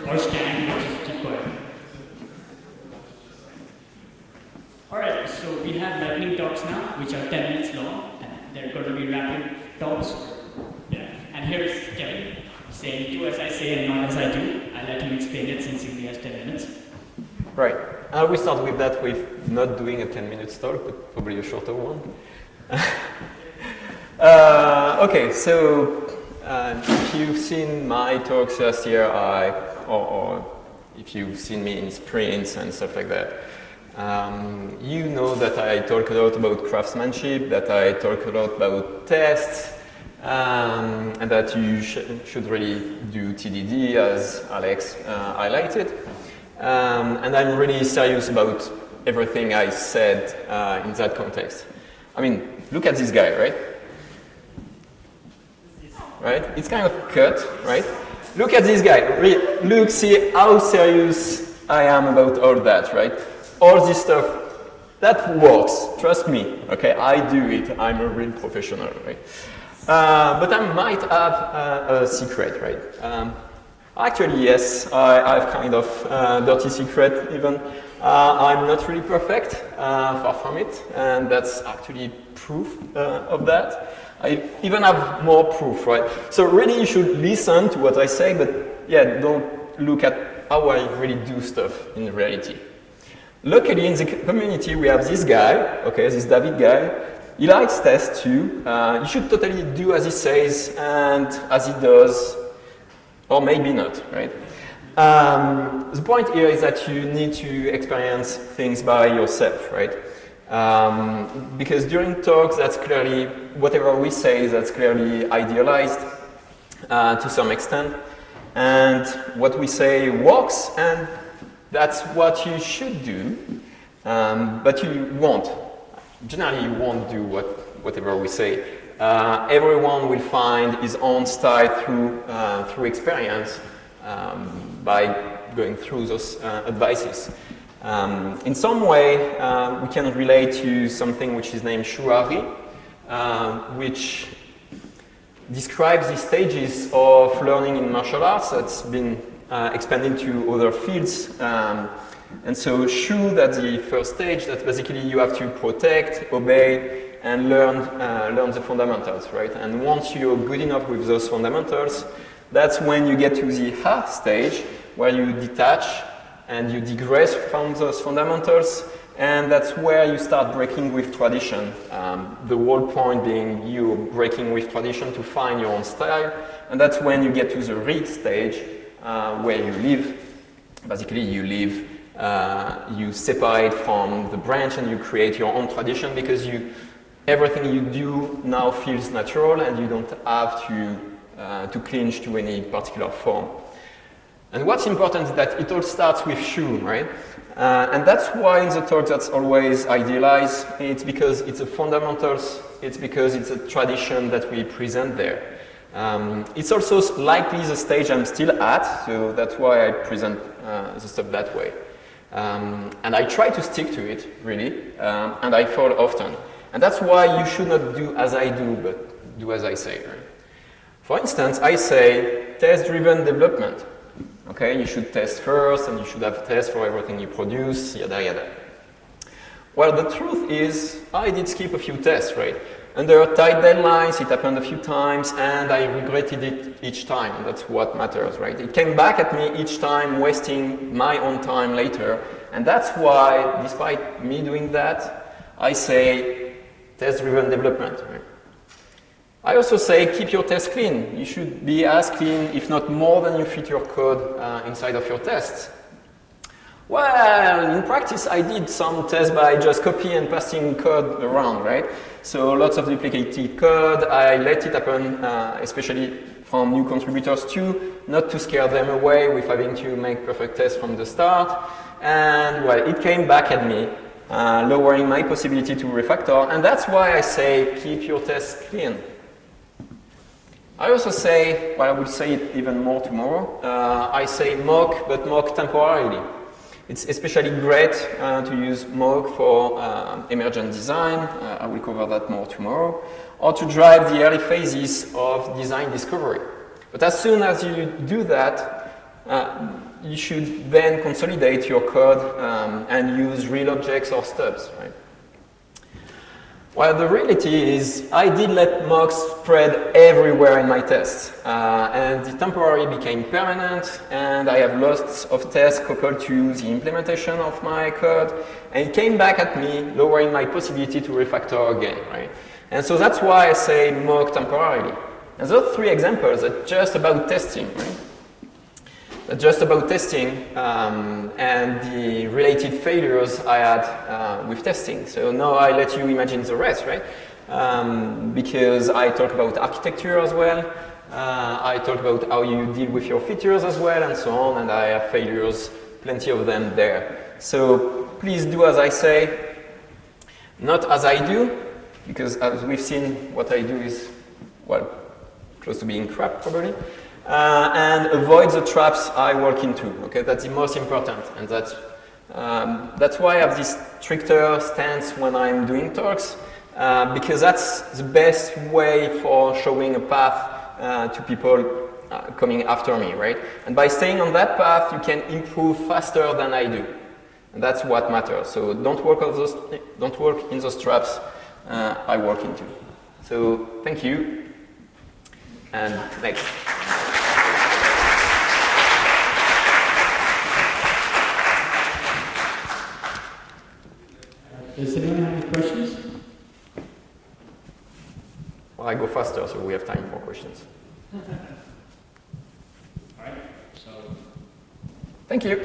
Or scan, or just keep quiet. Alright, so we have lightning talks now, which are 10 minutes long, and they're going to be rapid talks. Yeah. And here's Kevin saying, do as I say and not as I do. I'll let him explain it since he only has 10 minutes. Right. We start with that with not doing a 10-minute talk, but probably a shorter one. Okay, so if you've seen my talks last year, or if you've seen me in sprints and stuff like that, you know that I talk a lot about craftsmanship, that I talk a lot about tests, and that you should really do TDD, as Alex highlighted. And I'm really serious about everything I said in that context. I mean, look at this guy, right? Right? It's kind of cut, right? Look at this guy. Look, see how serious I am about all that, right? All this stuff, that works. Trust me, okay? I do it. I'm a real professional, right? But I might have a secret, right? Actually, yes, I have kind of dirty secret even. I'm not really perfect, far from it, and that's actually proof of that. I even have more proof, right? So really you should listen to what I say, but yeah, don't look at how I really do stuff in reality. Luckily in the community we have this guy, okay, this David guy. He likes tests too. You should totally do as he says and as he does, or maybe not, right? The point here is that you need to experience things by yourself, right? Because during talks, that's clearly, whatever we say, that's clearly idealized to some extent. And what we say works, and that's what you should do, but you won't. Generally, you won't do whatever we say. Everyone will find his own style through experience by going through those advices. In some way, we can relate to something which is named shuari, which describes the stages of learning in martial arts that's been expanded to other fields. And so shu, that's the first stage, that basically you have to protect, obey, and learn the fundamentals, right? And once you're good enough with those fundamentals, that's when you get to the ha stage, where you detach and you digress from those fundamentals, and that's where you start breaking with tradition. The whole point being you breaking with tradition to find your own style, and that's when you get to the ri stage, where you live. Basically, you live, you separate from the branch and you create your own tradition, because everything you do now feels natural and you don't have to clinch to any particular form. And what's important is that it all starts with shu, right? And that's why in the talk that's always idealized. It's because it's the fundamentals, it's because it's a tradition that we present there. It's also likely the stage I'm still at, so that's why I present the stuff that way. And I try to stick to it, really, and I fall often. And that's why you should not do as I do, but do as I say, right? For instance, I say test-driven development. Okay, you should test first, and you should have tests for everything you produce, yada yada. Well, the truth is, I did skip a few tests, right? Under tight deadlines, it happened a few times, and I regretted it each time, and that's what matters, right? It came back at me each time, wasting my own time later, and that's why, despite me doing that, I say test-driven development, right? I also say keep your tests clean. You should be as clean, if not more, than you fit your code inside of your tests. Well, in practice, I did some tests by just copy and pasting code around, right? So lots of duplicated code. I let it happen, especially from new contributors too, not to scare them away with having to make perfect tests from the start. And well, it came back at me, lowering my possibility to refactor, and that's why I say keep your tests clean. I also say, well, I will say it even more tomorrow, I say mock, but mock temporarily. It's especially great to use mock for emergent design, I will cover that more tomorrow, or to drive the early phases of design discovery. But as soon as you do that, you should then consolidate your code and use real objects or stubs, right? Well, the reality is I did let mocks spread everywhere in my tests, and the temporary became permanent, and I have lots of tests coupled to the implementation of my code, and it came back at me, lowering my possibility to refactor again, right? And so that's why I say mock temporarily. And those 3 examples are just about testing, right? Just about testing and the related failures I had with testing. So now I let you imagine the rest, right? Because I talk about architecture as well. I talk about how you deal with your features as well, and so on. And I have failures, plenty of them there. So please do as I say, not as I do, because as we've seen, what I do is, well, close to being crap probably. And avoid the traps I walk into. Okay, that's the most important, and that's why I have this stricter stance when I'm doing talks, because that's the best way for showing a path to people coming after me, right? And by staying on that path, you can improve faster than I do, and that's what matters. So don't walk in those traps I walk into. So thank you, and next. Does anyone have any questions? Well, I go faster, so we have time for questions. All right. So. Thank you.